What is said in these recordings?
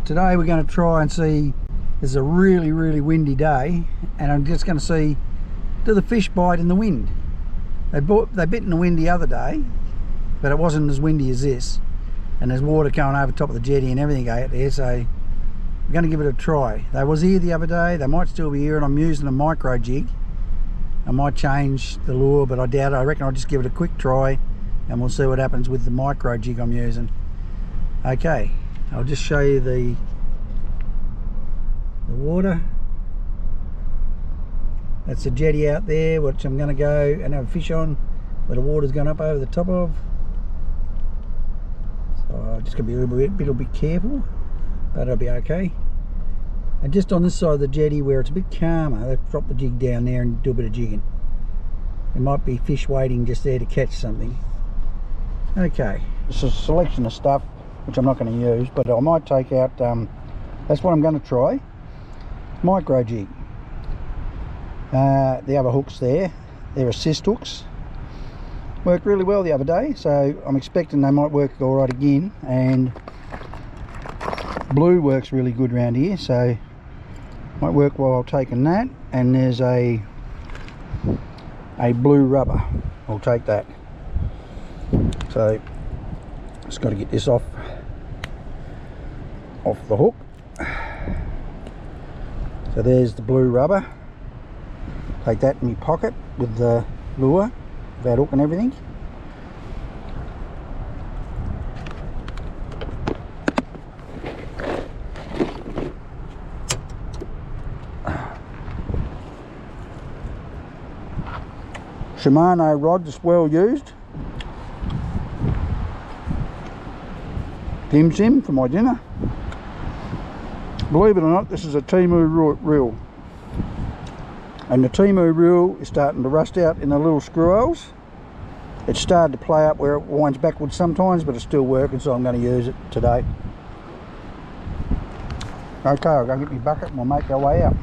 Today we're going to try and see, it's a really windy day, and I'm just going to see, do the fish bite in the wind? They bit in the wind the other day, but it wasn't as windy as this, and there's water going over top of the jetty and everything out there, so we're going to give it a try. They was here the other day, they might still be here, and I'm using a micro jig. I might change the lure, but I doubt it. I reckon I'll just give it a quick try and we'll see what happens with the micro jig I'm using. Okay, I'll just show you the water. That's the jetty out there, which I'm going to go and have a fish on, where the water's going up over the top of. So I'm just going to be a little bit careful, but it'll be okay. And just on this side of the jetty where it's a bit calmer, let's drop the jig down there and do a bit of jigging. There might be fish waiting just there to catch something. Okay, this is a selection of stuff which I'm not going to use, but I might take out, that's what I'm going to try, micro jig. The other hooks there, they're assist hooks. Worked really well the other day, so I'm expecting they might work all right again. And blue works really good around here, so might work while taking that. And there's a blue rubber, I'll take that. So just got to get this off the hook. So there's the blue rubber. Take that in my pocket with the lure, without hook and everything. Shimano rod is well used. Dim Sim for my dinner. Believe it or not, this is a Timu reel. And the Timu reel is starting to rust out in the little screw holes. It's started to play up where it winds backwards sometimes, but it's still working, so I'm going to use it today. Okay, I'll go get my bucket and we'll make our way out.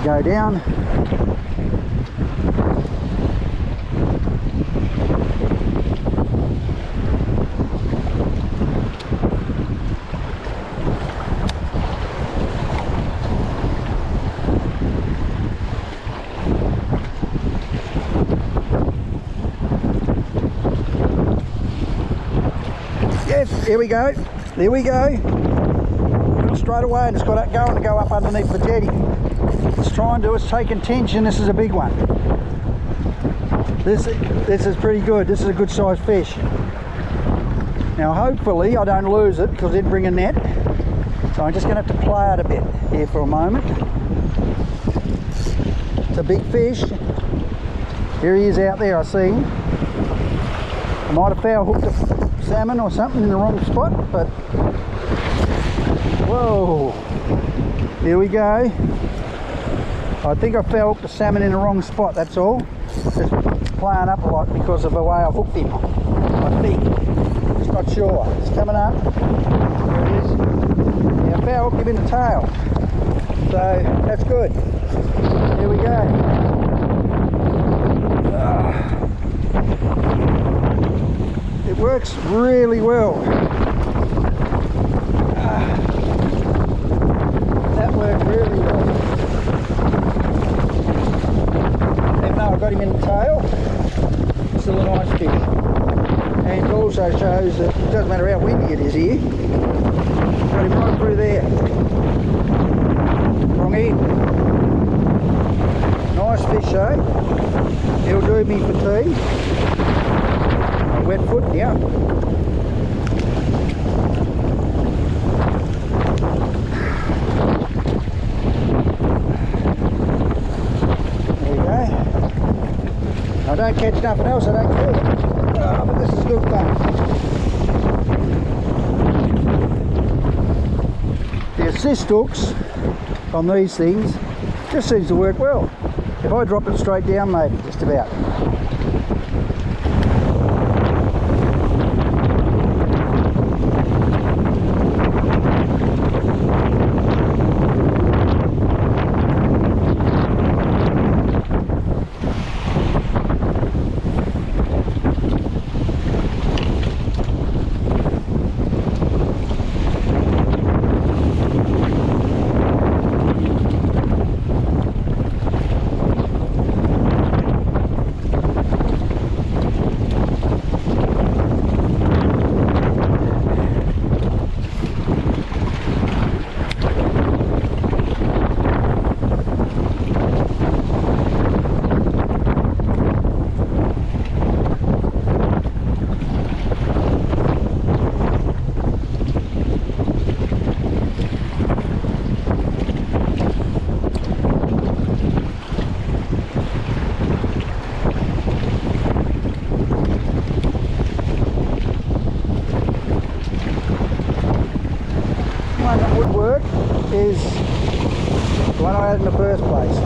Go down. Yes, here we go. There we go. Straight away, and it's got it going to go up underneath the jetty. It's trying to, it's taking tension. This is a big one. This is pretty good. This is a good sized fish. Now hopefully I don't lose it because I didn't bring a net. So I'm just going to have to play it a bit here for a moment. It's a big fish. Here he is out there, I see him. I might have foul hooked a salmon or something in the wrong spot, but whoa, here we go. I think I foul hooked the salmon in the wrong spot, that's all. Just playing up a lot because of the way I hooked him, I think. Just not sure. It's coming up. There it is. Yeah, I foul hooked him in the tail. So that's good. Here we go. It works really well. That worked really well. Even though I got him in the tail, it's a nice fish. And it also shows that it doesn't matter how windy it is here. Got him right through there. Wrong end. Nice fish though. He'll do me for tea. A wet foot, yeah. There you go. I don't catch nothing else, I don't care. Oh, but this is good fun. The assist hooks on these things just seems to work well. If I drop it straight down, maybe, just about. One that would work is the one I had in the first place.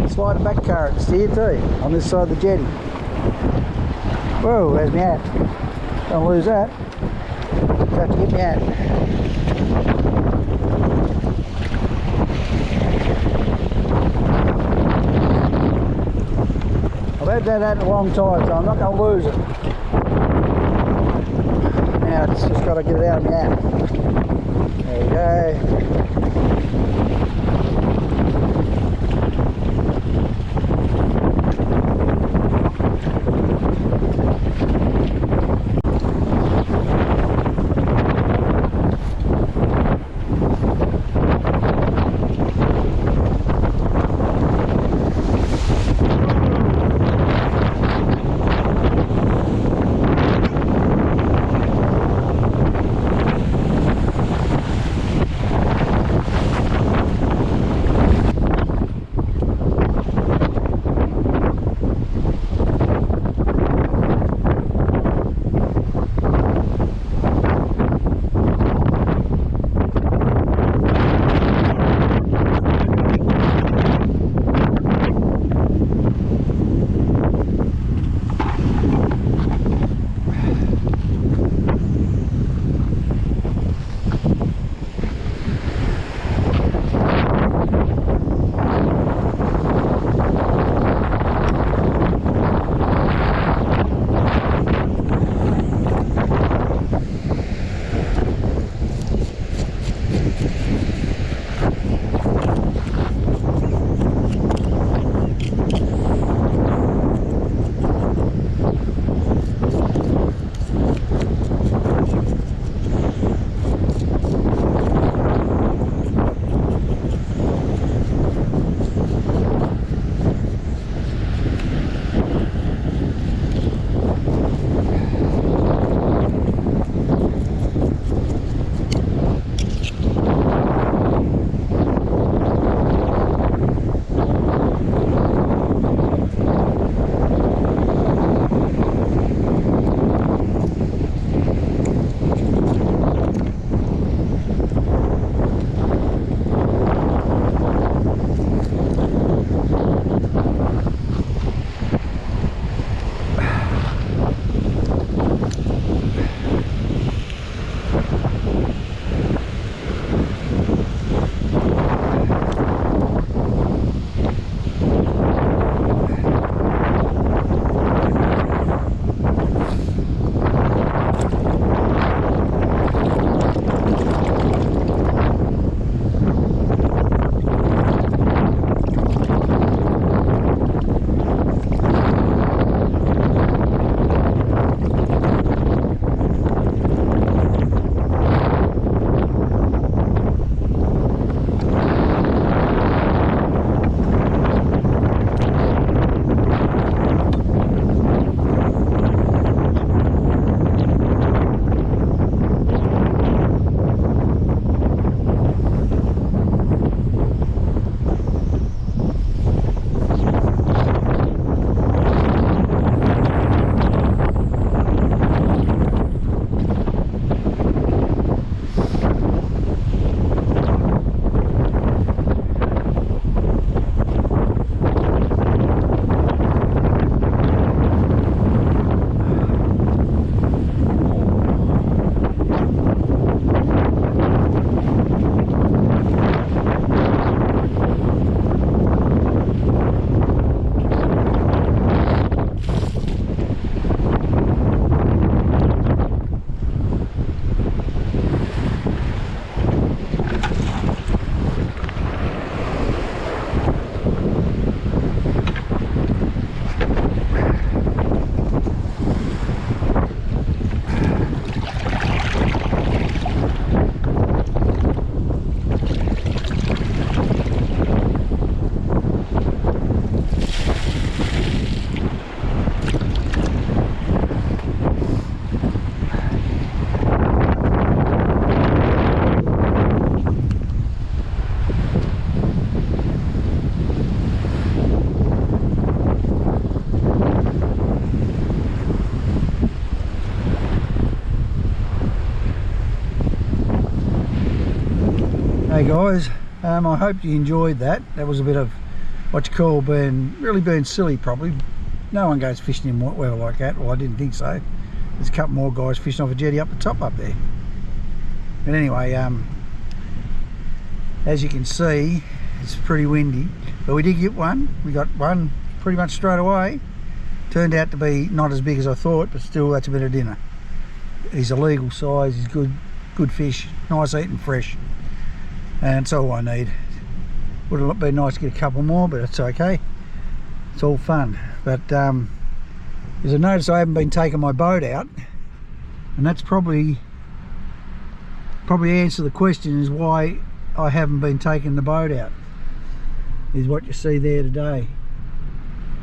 Sliding back currents here too, on this side of the jetty. Whoa, there's my hat. Don't lose that. Just have to get my hat. I've had that hat a long time, so I'm not going to lose it. Now it's just got to get it out of my hat. There we go. Hey guys, I hope you enjoyed that. That was a bit of what you call being silly probably. No one goes fishing in weather like that. Well, I didn't think so. There's a couple more guys fishing off a jetty up the top up there. But anyway, as you can see, it's pretty windy. But we did get one. We got one pretty much straight away. Turned out to be not as big as I thought, but still that's a bit of dinner. He's a legal size, he's good fish, nice eating, fresh. And that's all I need. Would have been nice to get a couple more, but it's okay. It's all fun. But as I noticed, I haven't been taking my boat out, and that's probably answer the question is why I haven't been taking the boat out. Is what you see there today.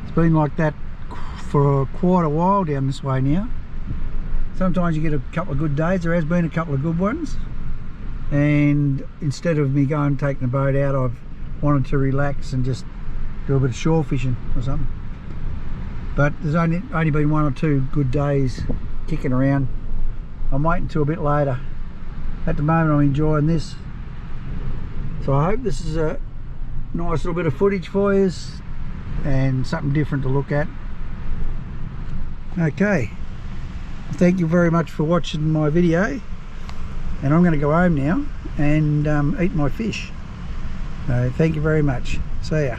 It's been like that for quite a while down this way now. Sometimes you get a couple of good days. There has been a couple of good ones, and instead of me going and taking the boat out, I've wanted to relax and just do a bit of shore fishing or something. But there's only been one or two good days kicking around. I'm waiting till a bit later. At the moment I'm enjoying this, so I hope this is a nice little bit of footage for you and something different to look at. Okay, thank you very much for watching my video, and I'm going to go home now and eat my fish. Thank you very much. See ya.